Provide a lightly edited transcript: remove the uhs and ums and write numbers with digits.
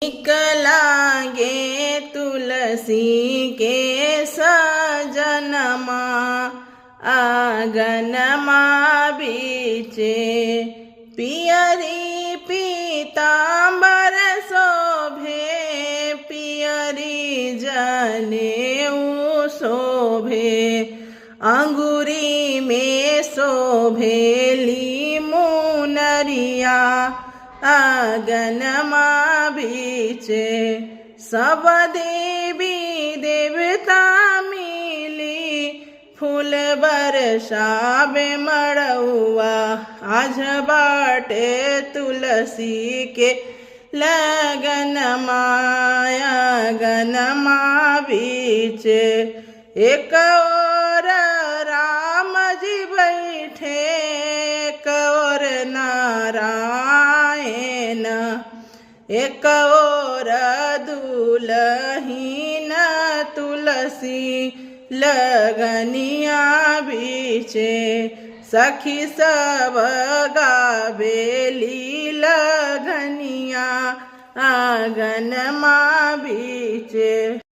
नीक लागे तुलसी के सजनमा आंगनमा बीचे पियरी पीतांबर शोभे पियरी जनेऊ शोभे अंगूरी में शोभेली मुनरिया आंगनमा बीचे सब देवी देवता मिली फूल बरसावे मड़ुआ आज बाटे तुलसी के लगनमा आंगनमा बीचे एक और राम जी बैठे एक और नारायण एक और दुलहीन तुलसी लगनिया बीचे सखी सब गावेली लगनिया आंगनमा बीचे।